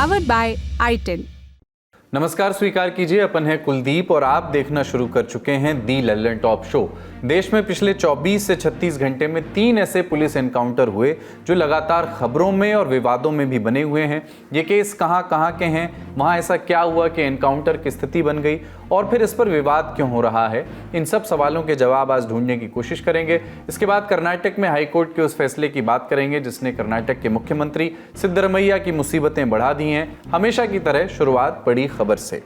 Powered by i10। नमस्कार, स्वीकार कीजिए, अपन है कुलदीप और आप देखना शुरू कर चुके हैं दी लल्लन टॉप शो। देश में पिछले 24 से 36 घंटे में 3 ऐसे पुलिस एनकाउंटर हुए जो लगातार खबरों में और विवादों में भी बने हुए हैं। ये केस कहां के हैं, वहां ऐसा क्या हुआ कि एनकाउंटर की स्थिति बन गई और फिर इस पर विवाद क्यों हो रहा है, इन सब सवालों के जवाब आज ढूंढने की कोशिश करेंगे। इसके बाद कर्नाटक में हाईकोर्ट के उस फैसले की बात करेंगे जिसने कर्नाटक के मुख्यमंत्री सिद्धरमैया की मुसीबतें बढ़ा दी हैं। हमेशा की तरह शुरुआत बड़ी खबर से।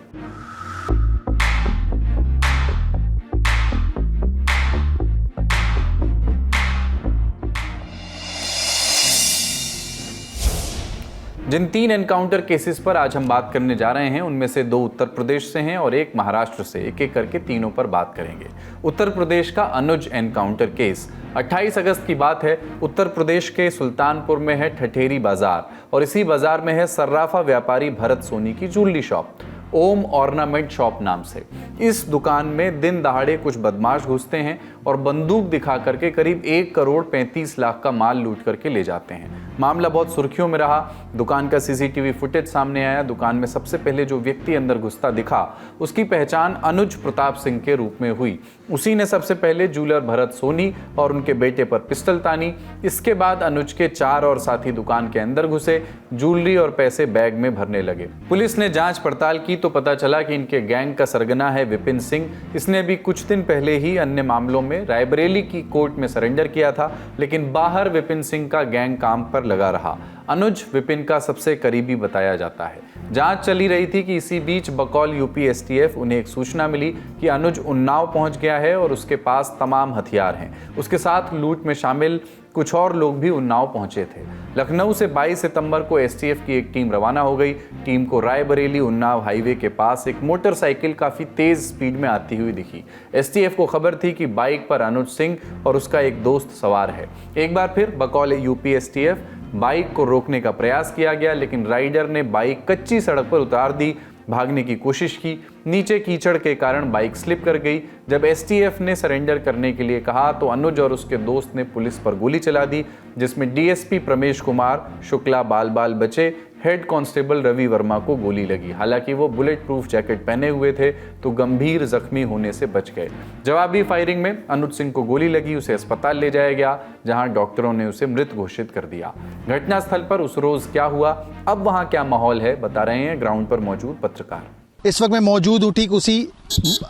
जिन 3 एनकाउंटर केसेस पर आज हम बात करने जा रहे हैं उनमें से 2 उत्तर प्रदेश से हैं और 1 महाराष्ट्र से। एक एक करके तीनों पर बात करेंगे। उत्तर प्रदेश का अनुज एनकाउंटर केस 28 अगस्त की बात है। उत्तर प्रदेश के सुल्तानपुर में है ठठेरी बाजार और इसी बाजार में है सर्राफा व्यापारी भरत सोनी की ज्वेलरी शॉप, ओम ऑर्नामेंट शॉप नाम से। इस दुकान में दिन दहाड़े कुछ बदमाश घुसते हैं और बंदूक दिखा करके करीब 1 करोड़ 35 लाख का माल लूट करके ले जाते हैं। मामला बहुत सुर्खियों में रहा। दुकान का सीसीटीवी फुटेज सामने आया। दुकान में सबसे पहले जो व्यक्ति अंदर घुसता दिखा उसकी पहचान अनुज प्रताप सिंह के रूप में हुई। उसी ने सबसे पहले ज्वेलर भरत सोनी और उनके बेटे पर पिस्टल तानी। इसके बाद अनुज के 4 और साथी दुकान के अंदर घुसे, ज्वेलरी और पैसे बैग में भरने लगे। पुलिस ने जांच पड़ताल की तो पता चला कि इनके गैंग का सरगना है विपिन सिंह। इसने भी कुछ दिन पहले ही अन्य मामलों में रायबरेली की कोर्ट में सरेंडर किया था, लेकिन बाहर विपिन सिंह का गैंग काम पर लगा रहा। अनुज विपिन का सबसे करीबी बताया जाता है। जांच चली रही थी कि इसी बीच बकौल यूपी एसटीएफ उन्हें एक सूचना मिली कि अनुज उन्नाव पहुंच गया है और उसके पास तमाम हथियार हैं। उसके साथ लूट में शामिल कुछ और लोग भी उन्नाव पहुंचे थे। लखनऊ से 22 सितंबर को एसटीएफ की एक टीम रवाना हो गई। टीम को रायबरेली उन्नाव हाईवे के पास एक मोटरसाइकिल काफ़ी तेज़ स्पीड में आती हुई दिखी। एसटीएफ को खबर थी कि बाइक पर अनुज सिंह और उसका एक दोस्त सवार है। एक बार फिर बकौल यूपी एसटीएफ बाइक को रोकने का प्रयास किया गया, लेकिन राइडर ने बाइक कच्ची सड़क पर उतार दी। भागने की कोशिश की, नीचे कीचड़ के कारण बाइक स्लिप कर गई। जब एसटीएफ ने सरेंडर करने के लिए कहा तो अनुज और उसके दोस्त ने पुलिस पर गोली चला दी, जिसमें डीएसपी प्रमेश कुमार शुक्ला बाल बचे। हेड कांस्टेबल रवि वर्मा को गोली लगी। हालांकि वो बुलेट प्रूफ जैकेट पहने हुए थे तो गंभीर जख्मी होने से बच गए। जवाबी फायरिंग में अनुज सिंह को गोली लगी, उसे अस्पताल ले जाया गया जहां डॉक्टरों ने उसे मृत घोषित कर दिया। घटनास्थल पर उस रोज क्या हुआ, अब वहां क्या माहौल है, बता रहे हैं ग्राउंड पर मौजूद पत्रकार। इस वक्त मैं मौजूद हूँ ठीक उसी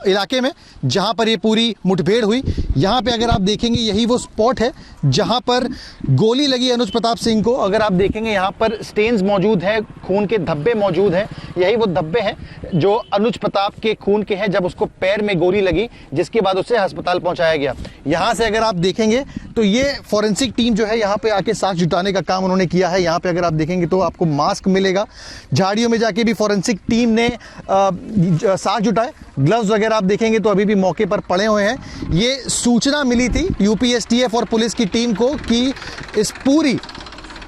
इलाके में जहाँ पर ये पूरी मुठभेड़ हुई। यहाँ पे अगर आप देखेंगे यही वो स्पॉट है जहाँ पर गोली लगी अनुज प्रताप सिंह को। अगर आप देखेंगे यहाँ पर स्टेन्स मौजूद हैं, खून के धब्बे मौजूद हैं। यही वो धब्बे हैं जो अनुज प्रताप के खून के हैं जब उसको पैर में गोली लगी, जिसके बाद उसे अस्पताल पहुँचाया गया। यहाँ से अगर आप देखेंगे तो ये फॉरेंसिक टीम जो है यहाँ पे आके साक्ष्य जुटाने का काम उन्होंने किया है। यहाँ पे अगर आप देखेंगे तो आपको मास्क मिलेगा। झाड़ियों में जाके भी फॉरेंसिक टीम ने साक्ष्य जुटाए। ग्लव्स वगैरह आप देखेंगे तो अभी भी मौके पर पड़े हुए हैं। ये सूचना मिली थी यूपी एसटीएफ और पुलिस की टीम को कि इस पूरी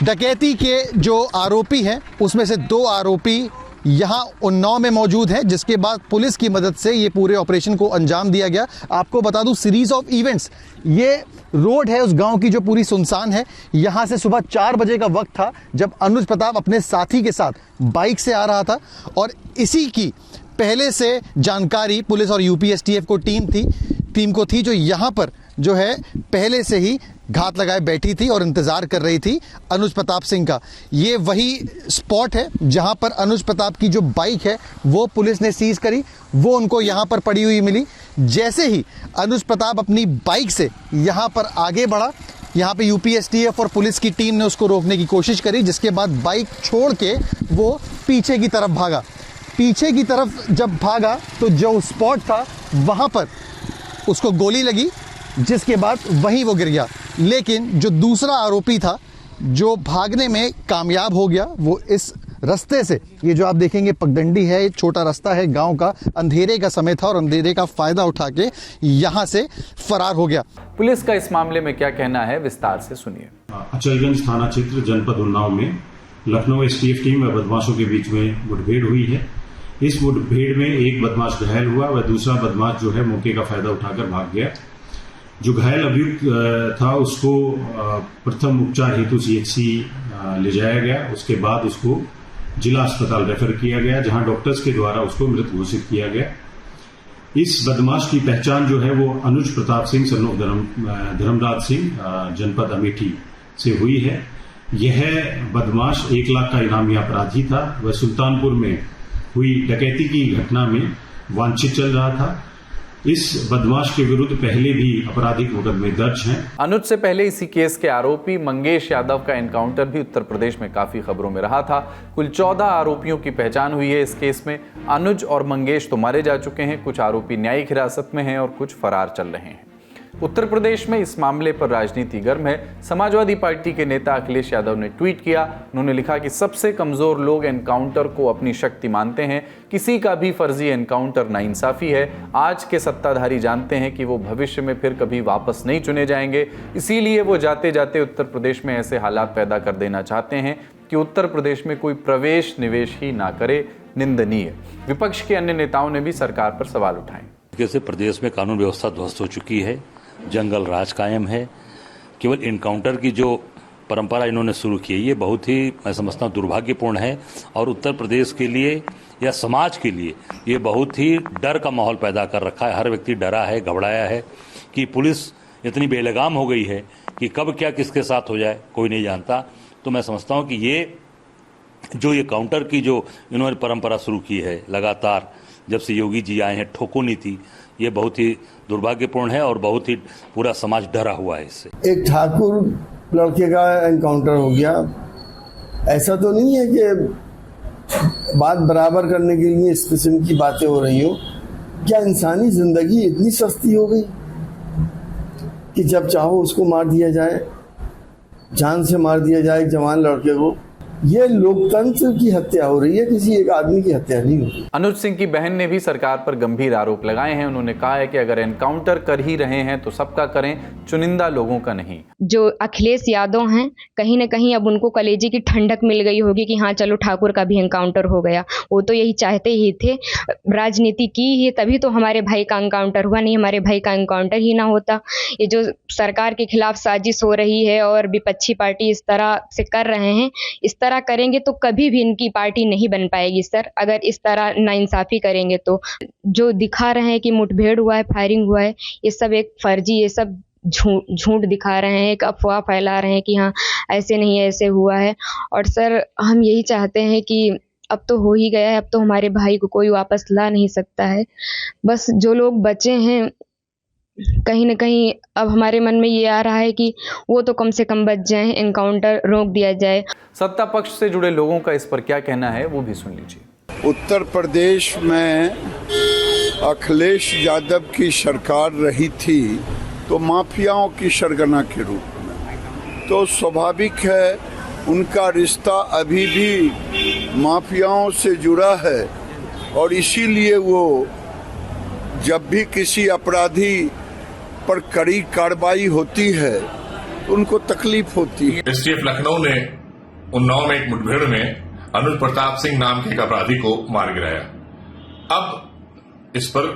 डकैती के जो आरोपी हैं उसमें से 2 आरोपी यहाँ उन्नाव में मौजूद हैं, जिसके बाद पुलिस की मदद से ये पूरे ऑपरेशन को अंजाम दिया गया। आपको बता दूं सीरीज ऑफ इवेंट्स, ये रोड है उस गांव की जो पूरी सुनसान है। यहाँ से सुबह 4 बजे का वक्त था जब अनुज प्रताप अपने साथी के साथ बाइक से आ रहा था और इसी की पहले से जानकारी पुलिस और यूपी एसटीएफ को टीम को थी जो यहाँ पर जो है पहले से ही घात लगाए बैठी थी और इंतजार कर रही थी अनुज प्रताप सिंह का। ये वही स्पॉट है जहां पर अनुज प्रताप की जो बाइक है वो पुलिस ने सीज करी, वो उनको यहां पर पड़ी हुई मिली। जैसे ही अनुज प्रताप अपनी बाइक से यहां पर आगे बढ़ा, यहाँ पे यूपी एसटीएफ और पुलिस की टीम ने उसको रोकने की कोशिश करी, जिसके बाद बाइक छोड़ के वो पीछे की तरफ भागा। पीछे की तरफ जब भागा तो जो स्पॉट था वहां पर उसको गोली लगी, जिसके बाद वहीं वो गिर गया। लेकिन जो दूसरा आरोपी था जो भागने में कामयाब हो गया, वो इस रास्ते से, ये जो आप देखेंगे पगडंडी है, एक छोटा रास्ता है गांव का, अंधेरे का समय था और अंधेरे का फायदा उठा के यहां से फरार हो गया। पुलिस का इस मामले में क्या कहना है, विस्तार से सुनिए। अचलगंज थाना क्षेत्र जनपद उन्नाव में लखनऊ एसटीएफ टीम व बदमाशों के बीच में मुठभेड़ हुई है। इस मुठभेड़ में एक बदमाश घायल हुआ व दूसरा बदमाश जो है मौके का फायदा उठाकर भाग गया। जो घायल अभियुक्त था उसको प्रथम उपचार हेतु सीएचसी ले जाया गया। उसके बाद उसको जिला अस्पताल रेफर किया गया, जहां डॉक्टर्स के द्वारा उसको मृत घोषित किया गया। इस बदमाश की पहचान जो है वो अनुज प्रताप सिंह सन ऑफ धर्मराज सिंह जनपद अमेठी से हुई है। यह बदमाश 1 लाख का इनामी अपराधी था। वह सुल्तानपुर में हुई डकैती की घटना में वांछित चल रहा था। इस बदमाश के विरुद्ध पहले भी आपराधिक मुकदमे दर्ज हैं। अनुज से पहले इसी केस के आरोपी मंगेश यादव का एनकाउंटर भी उत्तर प्रदेश में काफी खबरों में रहा था। कुल 14 आरोपियों की पहचान हुई है इस केस में। अनुज और मंगेश तो मारे जा चुके हैं, कुछ आरोपी न्यायिक हिरासत में हैं और कुछ फरार चल रहे हैं। उत्तर प्रदेश में इस मामले पर राजनीति गर्म है। समाजवादी पार्टी के नेता अखिलेश यादव ने ट्वीट किया। उन्होंने लिखा कि सबसे कमजोर लोग एनकाउंटर को अपनी शक्ति मानते हैं। किसी का भी फर्जी एनकाउंटर नाइंसाफी है। आज के सत्ताधारी जानते हैं कि वो भविष्य में फिर कभी वापस नहीं चुने जाएंगे, इसीलिए वो जाते जाते उत्तर प्रदेश में ऐसे हालात पैदा कर देना चाहते हैं कि उत्तर प्रदेश में कोई प्रवेश निवेश ही ना करे। निंदनीय। विपक्ष के अन्य नेताओं ने भी सरकार पर सवाल उठाए। जैसे प्रदेश में कानून व्यवस्था ध्वस्त हो चुकी है, जंगल राज कायम है। केवल इनकाउंटर की जो परंपरा इन्होंने शुरू की है ये बहुत ही, मैं समझता हूँ, दुर्भाग्यपूर्ण है और उत्तर प्रदेश के लिए या समाज के लिए ये बहुत ही डर का माहौल पैदा कर रखा है। हर व्यक्ति डरा है, घबराया है कि पुलिस इतनी बेलगाम हो गई है कि कब क्या किसके साथ हो जाए कोई नहीं जानता। तो मैं समझता हूँ कि ये काउंटर की जो इन्होंने परंपरा शुरू की है लगातार जब से योगी जी आए हैं, ठोको नीति, ये बहुत ही दुर्भाग्यपूर्ण है और बहुत ही पूरा समाज डरा हुआ है इससे। एक ठाकुर लड़के का एनकाउंटर हो गया, ऐसा तो नहीं है कि बात बराबर करने के लिए इस किस्म की बातें हो रही हो। क्या इंसानी जिंदगी इतनी सस्ती हो गई कि जब चाहो उसको मार दिया जाए, जान से मार दिया जाए एक जवान लड़के को? ये लोकतंत्र की हत्या हो रही है, किसी एक आदमी की हत्या नहीं हो रही। अनुज सिंह की बहन ने भी सरकार पर गंभीर आरोप लगाए हैं। उन्होंने कहा है कि अगर एनकाउंटर कर ही रहे हैं तो सबका करें, चुनिंदा लोगों का नहीं। जो अखिलेश यादव हैं, कहीं ना कहीं अब उनको कलेजे की ठंडक मिल गई होगी कि हाँ चलो ठाकुर का भी एनकाउंटर हो गया। वो तो यही चाहते ही थे, राजनीति की ही, तभी तो हमारे भाई का एनकाउंटर हुआ। नहीं हमारे भाई का एनकाउंटर ही ना होता। ये जो सरकार के खिलाफ साजिश हो रही है और विपक्षी पार्टी इस तरह से कर रहे हैं, इस तरह करेंगे तो कभी भी इनकी पार्टी नहीं बन पाएगी सर। अगर इस तरह नाइंसाफी करेंगे तो जो दिखा रहे हैं कि मुठभेड़ हुआ है, फायरिंग हुआ है, ये सब एक फर्जी, ये सब झूठ दिखा रहे हैं, एक अफवाह फैला रहे हैं कि हाँ ऐसे नहीं ऐसे हुआ है। और सर हम यही चाहते हैं कि अब तो हो ही गया है, अब तो हमारे भाई को कोई वापस ला नहीं सकता है। बस जो लोग बचे हैं, कहीं ना कहीं अब हमारे मन में ये आ रहा है कि वो तो कम से कम बच जाएं, एनकाउंटर रोक दिया जाए। सत्ता पक्ष से जुड़े लोगों का इस पर क्या कहना है वो भी सुन लीजिए। उत्तर प्रदेश में अखिलेश यादव की सरकार रही थी तो माफियाओं की सरगना के रूप में, तो स्वाभाविक है उनका रिश्ता अभी भी माफियाओं से जुड़ा है और इसीलिए वो जब भी किसी अपराधी पर कड़ी कार्रवाई होती है तो उनको तकलीफ होती है। एसटीएफ लखनऊ ने उन्नाव में एक मुठभेड़ में अनुज प्रताप सिंह नाम के एक अपराधी को मार गिराया। अब इस पर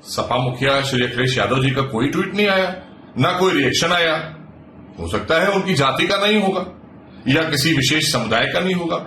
सपा मुखिया श्री अखिलेश यादव जी का कोई ट्वीट नहीं आया, ना कोई रिएक्शन आया। हो सकता है उनकी जाति का नहीं होगा या किसी विशेष समुदाय का नहीं होगा,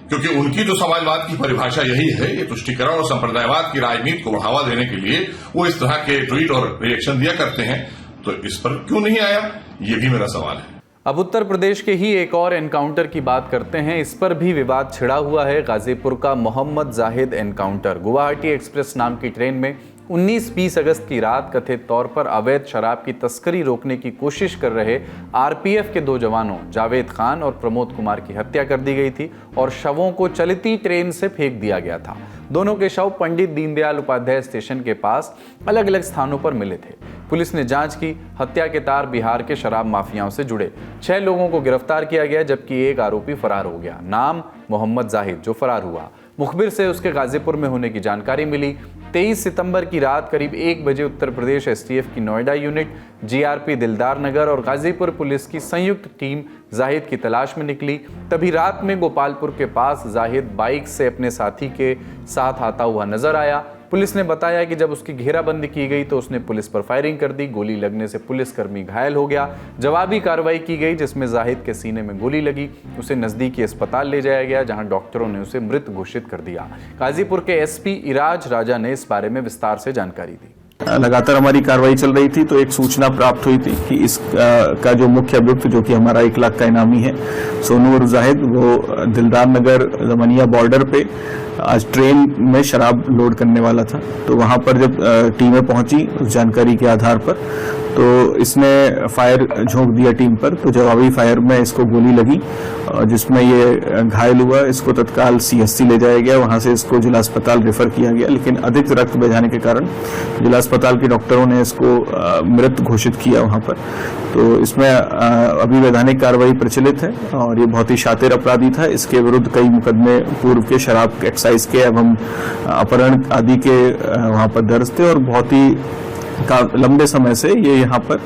क्योंकि उनकी जो समाजवाद की परिभाषा यही है, ये तुष्टीकरण और संप्रदायवाद की राजनीति को बढ़ावा देने के लिए वो इस तरह के ट्वीट और रिएक्शन दिया करते हैं। तो इस पर क्यों नहीं आया, ये भी मेरा सवाल है। अब उत्तर प्रदेश के ही एक और एनकाउंटर की बात करते हैं। इस पर भी विवाद छिड़ा हुआ है। गाजीपुर का मोहम्मद जाहिद एनकाउंटर। गुवाहाटी एक्सप्रेस नाम की ट्रेन में 19-20 अगस्त की रात कथित तौर पर अवैध शराब की तस्करी रोकने की कोशिश कर रहे आरपीएफ के 2 जवानों जावेद खान और प्रमोद कुमार की हत्या कर दी गई थी और शवों को चलती ट्रेन से फेंक दिया गया था। दोनों के शव पंडित दीनदयाल उपाध्याय स्टेशन के पास अलग अलग स्थानों पर मिले थे। पुलिस ने जांच की। हत्या के तार बिहार के शराब माफियाओं से जुड़े। 6 लोगों को गिरफ्तार किया गया, जबकि एक आरोपी फरार हो गया। नाम मोहम्मद जाहिद, जो फरार हुआ। मुखबिर से उसके गाजीपुर में होने की जानकारी मिली। 23 सितंबर की रात करीब 1 बजे उत्तर प्रदेश एसटीएफ की नोएडा यूनिट, जीआरपी दिलदार नगर और गाजीपुर पुलिस की संयुक्त टीम जाहिद की तलाश में निकली। तभी रात में गोपालपुर के पास जाहिद बाइक से अपने साथी के साथ आता हुआ नजर आया। पुलिस ने बताया कि जब उसकी घेराबंदी की गई तो उसने पुलिस पर फायरिंग कर दी। गोली लगने से पुलिसकर्मी घायल हो गया। जवाबी कार्रवाई की गई जिसमें जाहिद के सीने में गोली लगी। उसे नजदीकी अस्पताल ले जाया गया जहां डॉक्टरों ने उसे मृत घोषित कर दिया। गाजीपुर के एसपी इराज राजा ने इस बारे में विस्तार से जानकारी दी। लगातार हमारी कार्रवाई चल रही थी तो एक सूचना प्राप्त हुई थी कि इस का जो मुख्य अभियुक्त जो कि हमारा 1 लाख का इनामी है सोनू और जाहिद, वो दिलदार नगर जमनिया बॉर्डर पे आज ट्रेन में शराब लोड करने वाला था। तो वहां पर जब टीमें पहुंची उस जानकारी के आधार पर तो इसने फायर झोंक दिया टीम पर। तो जवाबी फायर में इसको गोली लगी जिसमें ये घायल हुआ। इसको तत्काल CSC ले जाया गया, वहां से इसको जिला अस्पताल रेफर किया गया, लेकिन अधिक रक्त बह जाने के कारण जिला अस्पताल के डॉक्टरों ने इसको मृत घोषित किया वहां पर। तो इसमें अभी वैधानिक कार्रवाई प्रचलित है और ये बहुत ही शातिर अपराधी था। इसके विरुद्ध कई मुकदमे पूर्व के शराब एक्साइज के एवं अपहरण आदि के वहां पर दर्ज थे और बहुत ही लंबे समय से ये यहाँ पर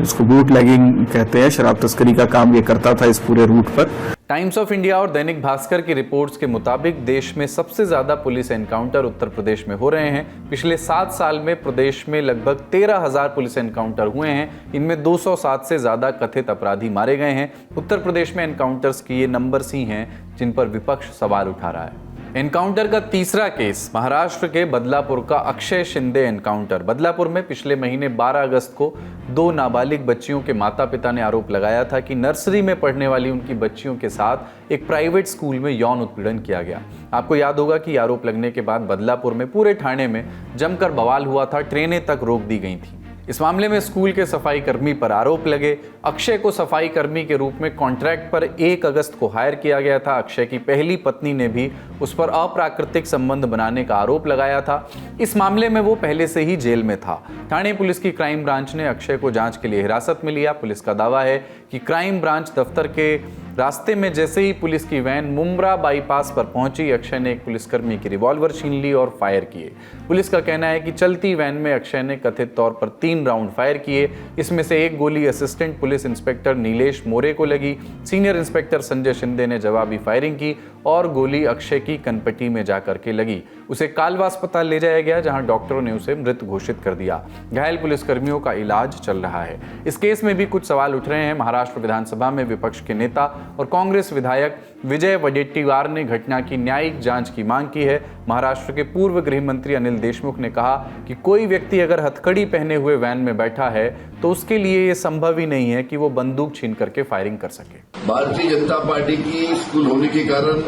इसको बूट लैगिंग कहते हैं, शराब तस्करी का काम ये करता था इस पूरे रूट पर। टाइम्स ऑफ इंडिया और दैनिक भास्कर की रिपोर्ट्स के मुताबिक देश में सबसे ज्यादा पुलिस एनकाउंटर उत्तर प्रदेश में हो रहे हैं। पिछले 7 साल में प्रदेश में लगभग 13,000 पुलिस एनकाउंटर हुए हैं। इनमें 207 से ज्यादा कथित अपराधी मारे गए हैं। उत्तर प्रदेश में एनकाउंटर्स की ये नंबर्स ही हैं जिन पर विपक्ष सवाल उठा रहा है। एनकाउंटर का तीसरा केस महाराष्ट्र के बदलापुर का अक्षय शिंदे एनकाउंटर। बदलापुर में पिछले महीने 12 अगस्त को 2 नाबालिग बच्चियों के माता पिता ने आरोप लगाया था कि नर्सरी में पढ़ने वाली उनकी बच्चियों के साथ एक प्राइवेट स्कूल में यौन उत्पीड़न किया गया। आपको याद होगा कि आरोप लगने के बाद बदलापुर में पूरे थाने में जमकर बवाल हुआ था, ट्रेनें तक रोक दी गई थी। इस मामले में स्कूल के सफाई कर्मी पर आरोप लगे। अक्षय को सफाई कर्मी के रूप में कॉन्ट्रैक्ट पर 1 अगस्त को हायर किया गया था। अक्षय की पहली पत्नी ने भी उस पर अप्राकृतिक संबंध बनाने का आरोप लगाया था। इस मामले में वो पहले से ही जेल में था। ठाणे पुलिस की क्राइम ब्रांच ने अक्षय को जांच के लिए हिरासत में लिया। पुलिस का दावा है कि क्राइम ब्रांच दफ्तर के रास्ते में जैसे ही पुलिस की वैन मुंब्रा बाईपास पर पहुंची, अक्षय ने एक पुलिसकर्मी की रिवॉल्वर छीन ली और फायर किए। पुलिस का कहना है कि चलती वैन में अक्षय ने कथित तौर पर 3 राउंड फायर किए। इसमें से एक गोली असिस्टेंट पुलिस इंस्पेक्टर नीलेश मोरे को लगी। सीनियर इंस्पेक्टर संजय शिंदे ने जवाबी फायरिंग की और गोली अक्षय की कनपटी में जाकर के लगी। उसे कालवा अस्पताल ले जाया गया जहां डॉक्टरों ने उसे मृत घोषित कर दिया। घायल पुलिसकर्मियों का इलाज चल रहा है। इस केस में भी कुछ सवाल उठ रहे हैं। महाराष्ट्र विधानसभा में विपक्ष के नेता और कांग्रेस विधायक विजय वडेट्टीवार ने घटना की न्यायिक जांच की मांग की है। महाराष्ट्र के पूर्व गृह मंत्री अनिल देशमुख ने कहा कि कोई व्यक्ति अगर हथकड़ी पहने हुए वैन में बैठा है तो उसके लिए ये संभव ही नहीं है कि वो बंदूक छीन करके फायरिंग कर सके। भारतीय जनता पार्टी की स्कूल होने के कारण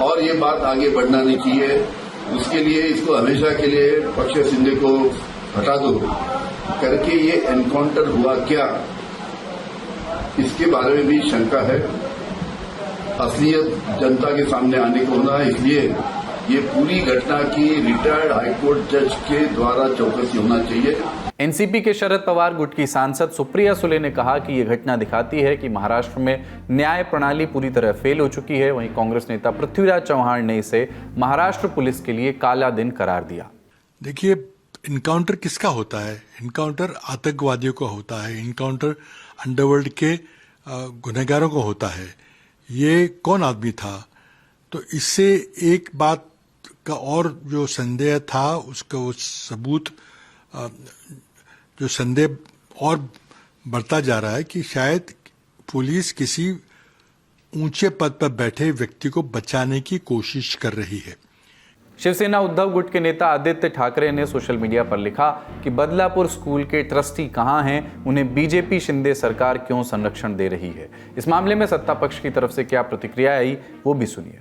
और ये बात आगे बढ़ना नहीं चाहिए। उसके लिए इसको हमेशा के लिए अक्षय शिंदे को हटा दो करके ये एनकाउंटर हुआ क्या, इसके बारे में भी शंका है। असलियत जनता के सामने आने को होना है, इसलिए ये पूरी घटना की रिटायर्ड हाईकोर्ट जज के द्वारा चौकसी होना चाहिए। एनसीपी के शरद पवार गुट की सांसद सुप्रिया सुले ने कहा कि यह घटना दिखाती है कि महाराष्ट्र में न्याय प्रणाली पूरी तरह फेल हो चुकी है। वहीं कांग्रेस नेता पृथ्वीराज चौहान ने इसे महाराष्ट्र पुलिस के लिए काला दिन करार दिया। देखिए, इनकाउंटर किसका होता है? इनकाउंटर आतंकवादियों का होता है, इनकाउंटर अंडरवर्ल्ड के गुनहगारों को होता है। ये कौन आदमी था? तो इससे एक बात का और जो संदेह था उसका वो सबूत जो संदेह और बढ़ता जा रहा है कि शायद पुलिस किसी ऊंचे पद पर बैठे व्यक्ति को बचाने की कोशिश कर रही है। शिवसेना उद्धव गुट के नेता आदित्य ठाकरे ने सोशल मीडिया पर लिखा कि बदलापुर स्कूल के ट्रस्टी कहां हैं, उन्हें बीजेपी शिंदे सरकार क्यों संरक्षण दे रही है। इस मामले में सत्ता पक्ष की तरफ से क्या प्रतिक्रिया आई वो भी सुनिए।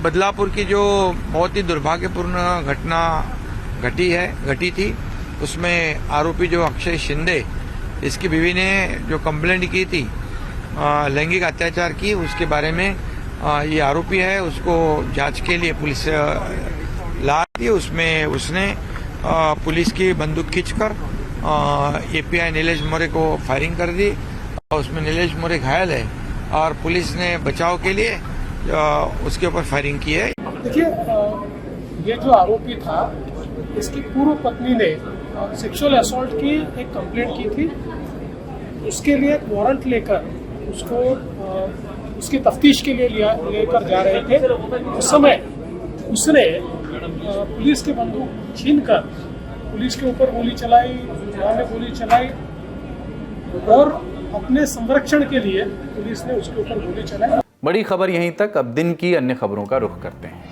बदलापुर की जो बहुत ही दुर्भाग्यपूर्ण घटना घटी थी, उसमें आरोपी जो अक्षय शिंदे, इसकी बीवी ने जो कंप्लेंट की थी लैंगिक अत्याचार की, उसके बारे में ये आरोपी है, उसको जांच के लिए पुलिस ला दी। उसमें उसने पुलिस की बंदूक खींचकर एपीआई नीलेश मोरे को फायरिंग कर दी और उसमें नीलेश मोरे घायल है और पुलिस ने बचाव के लिए उसके ऊपर फायरिंग की है। देखिए, ये जो आरोपी था, इसकी पूर्व पत्नी ने सेक्सुअल असॉल्ट की एक कंप्लेंट की थी। उसके लिए एक वारंट लेकर उसको उसकी तफ्तीश के लिए लेकर जा रहे थे। उस समय उसने पुलिस के बंदूक छीनकर पुलिस के ऊपर गोली चलाई, जवान ने गोली चलाई और अपने संरक्षण के लिए पुलिस ने उसके ऊपर गोली चलाई। बड़ी खबर यहीं तक। अब दिन की अन्य खबरों का रुख करते हैं।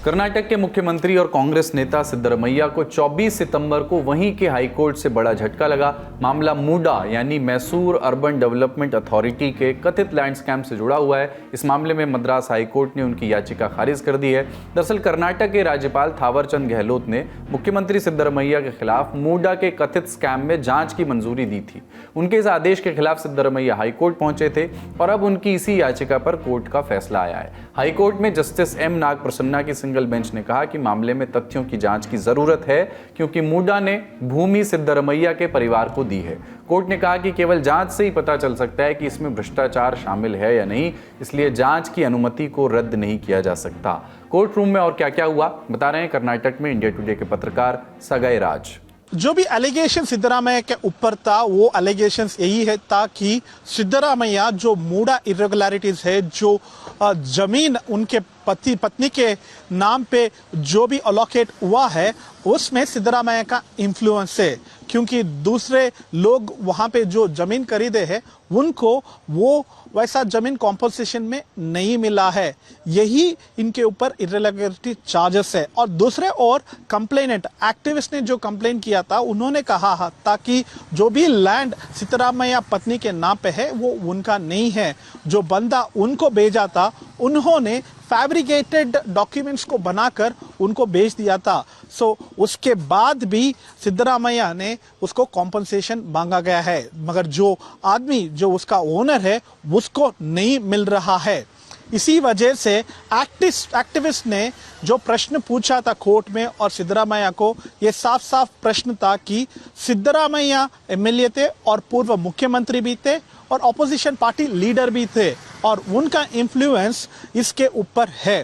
कर्नाटक के मुख्यमंत्री और कांग्रेस नेता सिद्धरमैया को 24 सितंबर को वहीं के हाईकोर्ट से बड़ा झटका लगा। मामला मूडा यानी मैसूर अर्बन डेवलपमेंट अथॉरिटी के कथित लैंड स्कैम से जुड़ा हुआ है। इस मामले में मद्रास हाईकोर्ट ने उनकी याचिका खारिज कर दी है। दरअसल कर्नाटक के राज्यपाल थावरचंद गहलोत ने मुख्यमंत्री सिद्धरमैया के खिलाफ मूडा के कथित स्कैम में जांच की मंजूरी दी थी। उनके इस आदेश के खिलाफ सिद्धरमैया हाईकोर्ट पहुंचे थे और अब उनकी इसी याचिका पर कोर्ट का फैसला आया है। हाईकोर्ट में जस्टिस एम नाग प्रसन्ना की सिंगल बेंच ने कहा कि मामले में तथ्यों की जांच की जरूरत है क्योंकि मूडा ने भूमि सिद्धरमैया के परिवार को दी है। कोर्ट ने कहा कि केवल जांच से ही पता चल सकता है कि इसमें भ्रष्टाचार शामिल है या नहीं, इसलिए जांच की अनुमति को रद्द नहीं किया जा सकता। कोर्ट रूम में और क्या क्या हुआ बता रहे हैं कर्नाटक में इंडिया टुडे के पत्रकार सगाई राज। जो भी एलिगेशन सिद्धरामैया के ऊपर था वो एलिगेशन यही है था कि सिद्धरामैया जो मूडा इरेगुलरिटीज है, जो जमीन उनके पति पत्नी के नाम पे जो भी अलोकेट हुआ है उसमें सिद्धरामैया का इन्फ्लुएंस है, क्योंकि दूसरे लोग वहां पे जो जमीन खरीदे हैं उनको वो वैसा जमीन कॉम्पोजिशन में नहीं मिला है। यही इनके ऊपर इरेगुलरिटी चार्जेस है। और दूसरे ओर कंप्लेनेंट एक्टिविस्ट ने जो कंप्लेन किया था उन्होंने कहा था कि जो भी लैंड सिद्धरामैया पत्नी के नाम पे है वो उनका नहीं है। जो बंदा उनको भेजा था उन्होंने फैब्रिकेटेड डॉक्यूमेंट्स को बनाकर उनको भेज दिया था। सो उसके बाद भी सिद्धरामैया ने उसको कॉम्पनसेशन मांगा गया है, मगर जो आदमी जो उसका ओनर है उसको नहीं मिल रहा है। इसी वजह से एक्टिविस्ट ने जो प्रश्न पूछा था कोर्ट में और सिद्धरामैया को ये साफ साफ प्रश्न था कि सिद्धरामैया एमएलए थे और पूर्व मुख्यमंत्री भी थे और ऑपोजिशन पार्टी लीडर भी थे और उनका इन्फ्लुएंस इसके ऊपर है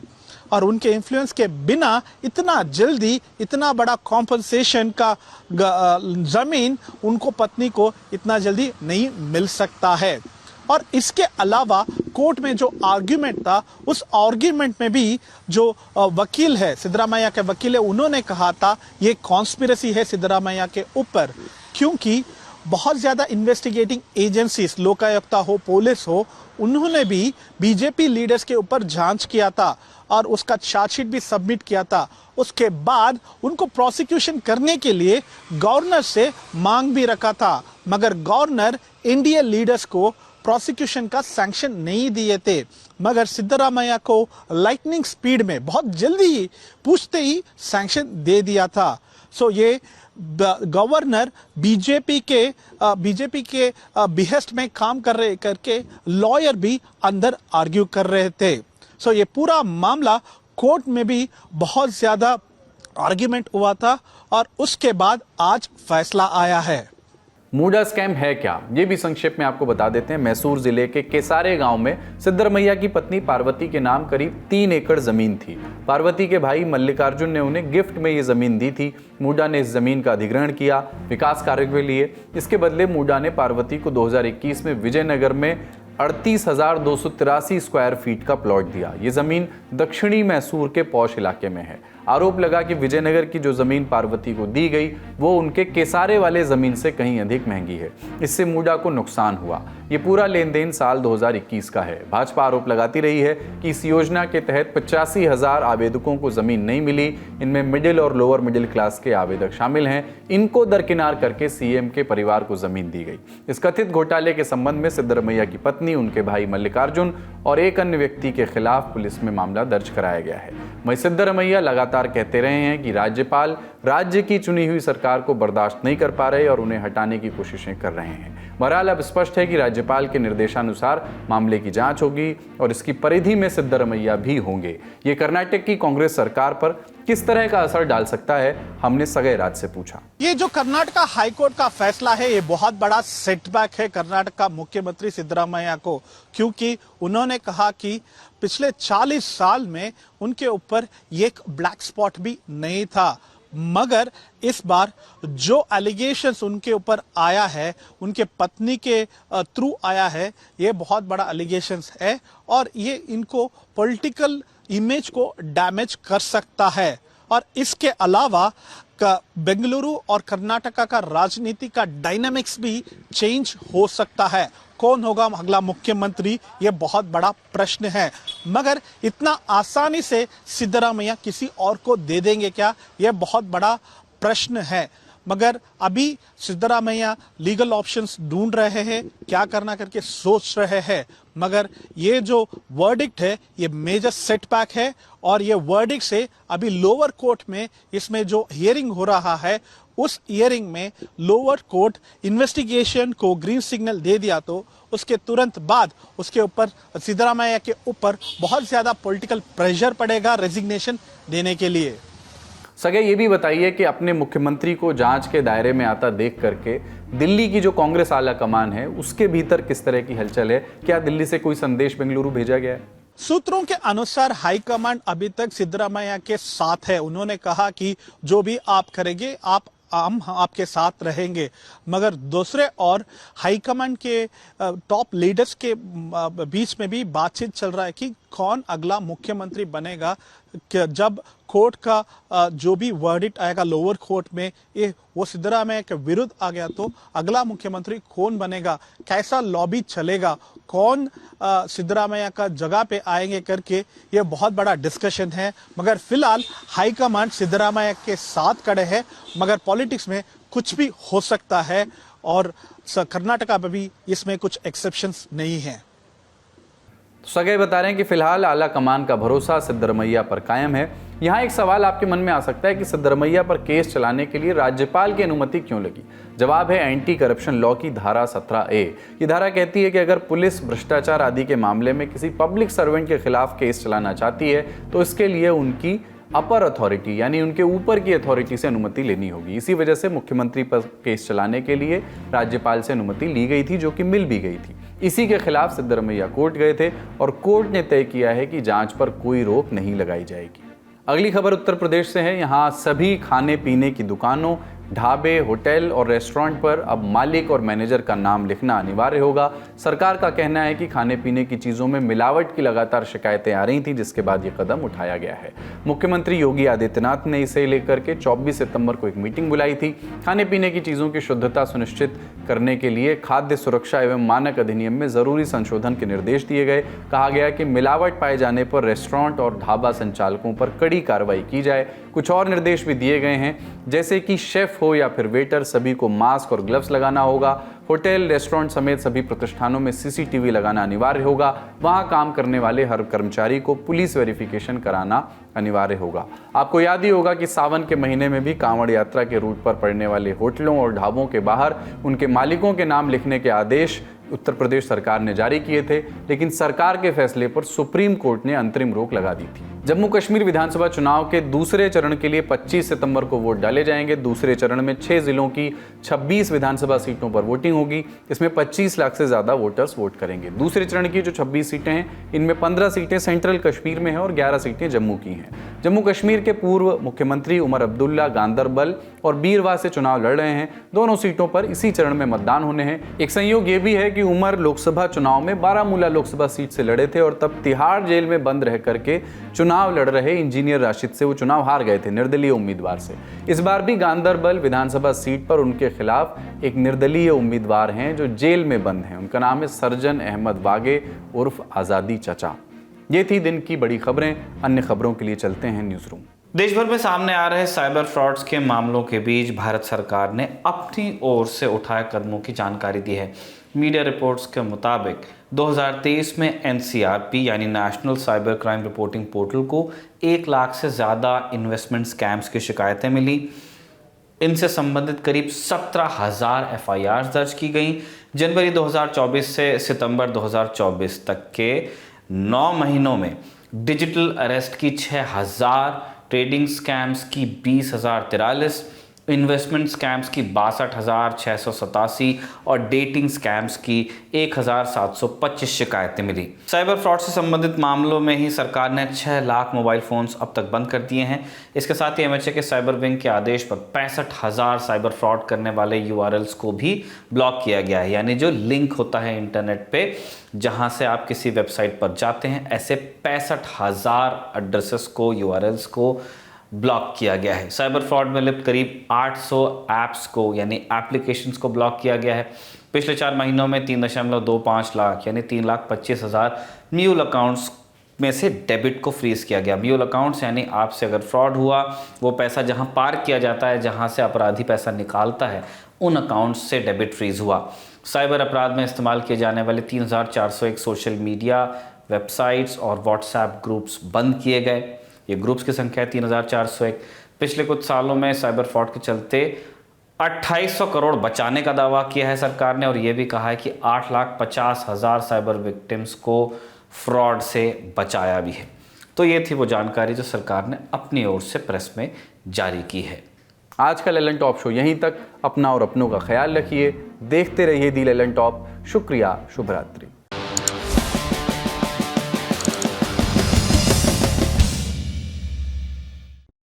और उनके इन्फ्लुएंस के बिना इतना जल्दी इतना बड़ा कॉम्पनसेशन का जमीन उनको पत्नी को इतना जल्दी नहीं मिल सकता है। और इसके अलावा कोर्ट में जो आर्ग्यूमेंट था उस आर्ग्यूमेंट में भी जो वकील है सिद्धरामैया के वकील है उन्होंने कहा था ये कॉन्स्पिरेसी है सिद्धरामैया के ऊपर, क्योंकि बहुत ज्यादा इन्वेस्टिगेटिंग एजेंसीज लोकायुक्ता हो पुलिस हो उन्होंने भी बीजेपी लीडर्स के ऊपर जांच किया था और उसका चार्जशीट भी सबमिट किया था। उसके बाद उनको प्रोसिक्यूशन करने के लिए गवर्नर से मांग भी रखा था, मगर गवर्नर इंडिया लीडर्स को प्रोसिक्यूशन का सैंक्शन नहीं दिए थे। मगर सिद्धरामैया को लाइटनिंग स्पीड में बहुत जल्दी पूछते ही सैंक्शन दे दिया था। सो ये गवर्नर बीजेपी के बिहेस्ट में काम करके लॉयर भी अंदर आर्ग्यू कर रहे थे। सो ये पूरा मामला कोर्ट में भी बहुत ज्यादा आर्ग्यूमेंट हुआ था और उसके बाद आज फैसला आया है। मूडा स्कैम है क्या, ये भी संक्षेप में आपको बता देते हैं। मैसूर जिले के केसारे गांव में सिद्धरमैया की पत्नी पार्वती के नाम करीब 3 एकड़ जमीन थी। पार्वती के भाई मल्लिकार्जुन ने उन्हें गिफ्ट में ये जमीन दी थी। मूडा ने इस जमीन का अधिग्रहण किया विकास कार्य के लिए। इसके बदले मूडा ने पार्वती को 2021 में विजयनगर में 38,283 स्क्वायर फीट का प्लॉट दिया। ये जमीन दक्षिणी मैसूर के पौष इलाके में है। आरोप लगा कि विजयनगर की जो जमीन पार्वती को दी गई वो उनके केसारे वाले जमीन से कहीं अधिक महंगी है। इससे मूडा को नुकसान हुआ। ये पूरा लेन देन साल 2021 का है। भाजपा आरोप लगाती रही है कि इस योजना के तहत 85,000 आवेदकों को जमीन नहीं मिली। इनमें मिडिल और लोअर मिडिल क्लास के आवेदक शामिल हैं। इनको दरकिनार करके सीएम के परिवार को जमीन दी गई। इस कथित घोटाले के संबंध में सिद्धरमैया की पत्नी, उनके भाई मल्लिकार्जुन और एक अन्य व्यक्ति के खिलाफ पुलिस में मामला दर्ज कराया गया है। वहीं सिद्धरमैया लगातार कहते रहे हैं कि राज्यपाल राज्य की चुनी हुई सरकार को बर्दाश्त नहीं कर पा रहे और उन्हें हटाने की कोशिशें कर रहे हैं। बहरहाल अब स्पष्ट है कि राज्यपाल के निर्देशानुसार मामले की जांच होगी और इसकी परिधि में सिद्धरमैया भी होंगे। ये कर्नाटक की कांग्रेस सरकार पर किस तरह का असर डाल सकता है, हमने सगाई राज से पूछा। ये जो कर्नाटक हाईकोर्ट का फैसला है ये बहुत बड़ा सेटबैक है कर्नाटक का मुख्यमंत्री सिद्धरामैया को, क्योंकि उन्होंने कहा कि पिछले 40 साल में उनके ऊपर एक ब्लैक स्पॉट भी नहीं था। मगर इस बार जो एलिगेशंस उनके ऊपर आया है, उनके पत्नी के थ्रू आया है, ये बहुत बड़ा एलिगेशंस है और ये इनको पॉलिटिकल इमेज को डैमेज कर सकता है। और इसके अलावा बेंगलुरु और कर्नाटका का राजनीति का डायनामिक्स भी चेंज हो सकता है। कौन होगा अगला मुख्यमंत्री, ये बहुत बड़ा प्रश्न है। मगर इतना आसानी से सिद्धरामैया किसी और को दे देंगे क्या, यह बहुत बड़ा प्रश्न है। मगर अभी सिद्धरामैया लीगल ऑप्शंस ढूंढ रहे हैं, क्या करना करके सोच रहे हैं। मगर ये जो वर्डिक्ट है ये मेजर सेटबैक है और ये वर्डिक्ट से अभी लोअर कोर्ट में इसमें जो हियरिंग हो रहा है, उस हियरिंग में लोअर कोर्ट इन्वेस्टिगेशन को ग्रीन सिग्नल दे दिया तो उसके तुरंत बाद उसके ऊपर सिद्धरामैया के ऊपर बहुत ज्यादा पॉलिटिकल प्रेशर पड़ेगा रेजिग्नेशन देने के लिए। सगे ये भी बताइए कि अपने मुख्यमंत्री को जांच के दायरे में आता देख करके दिल्ली की जो कांग्रेस आला कमान है उसके भीतर किस तरह की हलचल है, क्या दिल्ली से कोई संदेश बेंगलुरु भेजा गया है? सूत्रों के अनुसार हाईकमांड अभी तक सिद्धरामैया के साथ है। उन्होंने कहा कि जो भी आप करेंगे हम आपके साथ रहेंगे। मगर दूसरे और हाईकमांड के टॉप लीडर्स के बीच में भी बातचीत चल रहा है कि कौन अगला मुख्यमंत्री बनेगा। जब कोर्ट का जो भी वर्डिक्ट आएगा लोअर कोर्ट में, ये वो सिद्धरामैया के विरुद्ध आ गया तो अगला मुख्यमंत्री कौन बनेगा, कैसा लॉबी चलेगा, कौन सिद्धरामैया का जगह पे आएंगे करके ये बहुत बड़ा डिस्कशन है। मगर फिलहाल हाईकमांड सिद्धरामैया के साथ खड़े हैं, मगर पॉलिटिक्स में कुछ भी हो सकता है और कर्नाटका में भी इसमें कुछ एक्सेप्शंस नहीं है। तो सगे बता रहे हैं कि फिलहाल आला कमान का भरोसा सिद्धरमैया पर कायम है। यहाँ एक सवाल आपके मन में आ सकता है कि सिद्धरमैया पर केस चलाने के लिए राज्यपाल की अनुमति क्यों लगी? जवाब है एंटी करप्शन लॉ की धारा 17A। ये धारा कहती है कि अगर पुलिस भ्रष्टाचार आदि के मामले में किसी पब्लिक सर्वेंट के खिलाफ केस चलाना चाहती है तो इसके लिए उनकी अपर अथॉरिटी यानी उनके ऊपर की अथॉरिटी से अनुमति लेनी होगी। इसी वजह से मुख्यमंत्री पर केस चलाने के लिए राज्यपाल से अनुमति ली गई थी, जो कि मिल भी गई थी। इसी के खिलाफ सिद्धरमैया कोर्ट गए थे और कोर्ट ने तय किया है कि जांच पर कोई रोक नहीं लगाई जाएगी। अगली खबर उत्तर प्रदेश से है। यहाँ सभी खाने पीने की दुकानों, ढाबे, होटल और रेस्टोरेंट पर अब मालिक और मैनेजर का नाम लिखना अनिवार्य होगा। सरकार का कहना है कि खाने पीने की चीज़ों में मिलावट की लगातार शिकायतें आ रही थी, जिसके बाद ये कदम उठाया गया है। मुख्यमंत्री योगी आदित्यनाथ ने इसे लेकर के 24 सितंबर को एक मीटिंग बुलाई थी। खाने पीने की चीज़ों की शुद्धता सुनिश्चित करने के लिए खाद्य सुरक्षा एवं मानक अधिनियम में ज़रूरी संशोधन के निर्देश दिए गए। कहा गया कि मिलावट पाए जाने पर रेस्टोरेंट और ढाबा संचालकों पर कड़ी कार्रवाई की जाए। कुछ और निर्देश भी दिए गए हैं, जैसे कि शेफ हो या फिर वेटर, सभी को मास्क और ग्लव्स लगाना होगा। होटल, रेस्टोरेंट समेत सभी प्रतिष्ठानों में सीसीटीवी लगाना अनिवार्य होगा। वहां काम करने वाले हर कर्मचारी को पुलिस वेरिफिकेशन कराना अनिवार्य होगा। आपको याद ही होगा कि सावन के महीने में भी कांवड़ यात्रा के रूट पर पड़ने वाले होटलों और ढाबों के बाहर उनके मालिकों के नाम लिखने के आदेश उत्तर प्रदेश सरकार ने जारी किए थे, लेकिन सरकार के फैसले पर सुप्रीम कोर्ट ने अंतरिम रोक लगा दी थी। जम्मू कश्मीर विधानसभा चुनाव के दूसरे चरण के लिए 25 सितंबर को वोट डाले जाएंगे। दूसरे चरण में 6 जिलों की 26 विधानसभा सीटों पर वोटिंग होगी। इसमें 25 लाख से ज्यादा वोटर्स वोट करेंगे। दूसरे चरण की जो 26 सीटें हैं, इनमें 15 सीटें सेंट्रल कश्मीर में हैं और 11 सीटें जम्मू की हैं। जम्मू कश्मीर के पूर्व मुख्यमंत्री उमर अब्दुल्ला गांदरबल और बीरवा से चुनाव लड़ रहे हैं। दोनों सीटों पर इसी चरण में मतदान होने हैं। एक संयोग ये भी है कि उमर लोकसभा चुनाव में बारामूला लोकसभा सीट से लड़े थे और तब तिहाड़ जेल में बंद रह करके चुनाव लड़ रहे इंजीनियर राशिद से वो चुनाव हार गए थे, निर्दलीय उम्मीदवार से। इस बार भी गांदरबल विधानसभा सीट पर उनके खिलाफ एक निर्दलीय उम्मीदवार हैं जो जेल में बंद हैं। उनका नाम है सर्जन अहमद वागे उर्फ आजादी चचा। ये थी दिन की बड़ी खबरें। अन्य खबरों के लिए चलते हैं न्यूज रूम। देश भर में सामने आ रहे साइबर फ्रॉड्स के मामलों के बीच भारत सरकार ने अपनी ओर से उठाए कदमों की जानकारी दी है। मीडिया रिपोर्ट्स के मुताबिक 2023 में NCRP यानी national cyber crime reporting portal को 1 लाख से ज़्यादा इन्वेस्टमेंट स्कैम्स की शिकायतें मिली। इनसे संबंधित करीब 17,000 FIRs दर्ज की गई। जनवरी 2024 से सितंबर 2024 तक के 9 महीनों में डिजिटल अरेस्ट की 6,000, ट्रेडिंग स्कैम्स की 20,043, इन्वेस्टमेंट स्कैम्स की 62,687 और डेटिंग स्कैम्स की 1,725 शिकायतें मिली। साइबर फ्रॉड से संबंधित मामलों में ही सरकार ने 6 लाख मोबाइल फोन्स अब तक बंद कर दिए हैं। इसके साथ ही एमएचए के साइबर विंग के आदेश पर 65,000 साइबर फ्रॉड करने वाले यूआरएल्स को भी ब्लॉक किया गया है। यानी जो लिंक होता है इंटरनेट पे जहां से आप किसी वेबसाइट पर जाते हैं, ऐसे 65,000 एड्रेसेस को, यूआरएल्स को ब्लॉक किया गया है। साइबर फ्रॉड में लिप्त करीब 800 ऐप्स को यानी एप्लीकेशंस को ब्लॉक किया गया है। पिछले 4 महीनों में 3.25 लाख यानी 3,25,000 म्यूल अकाउंट्स में से डेबिट को फ्रीज किया गया। म्यूल अकाउंट्स यानी आपसे अगर फ्रॉड हुआ, वो पैसा जहां पार्क किया जाता है, जहां से अपराधी पैसा निकालता है, उन अकाउंट्स से डेबिट फ्रीज हुआ। साइबर अपराध में इस्तेमाल किए जाने वाले 3,401 सोशल मीडिया, वेबसाइट्स और व्हाट्सएप ग्रुप्स बंद किए गए। ये ग्रुप्स की संख्या है 3,401। पिछले कुछ सालों में साइबर फ्रॉड के चलते 2,800 करोड़ बचाने का दावा किया है सरकार ने, और ये भी कहा है कि 8,50,000 साइबर विक्टिम्स को फ्रॉड से बचाया भी है। तो ये थी वो जानकारी जो सरकार ने अपनी ओर से प्रेस में जारी की है। आज का ललन टॉप शो यहीं तक। अपना और अपनों का ख्याल रखिए, देखते रहिए दी ललन टॉप। शुक्रिया, शुभ रात्रि।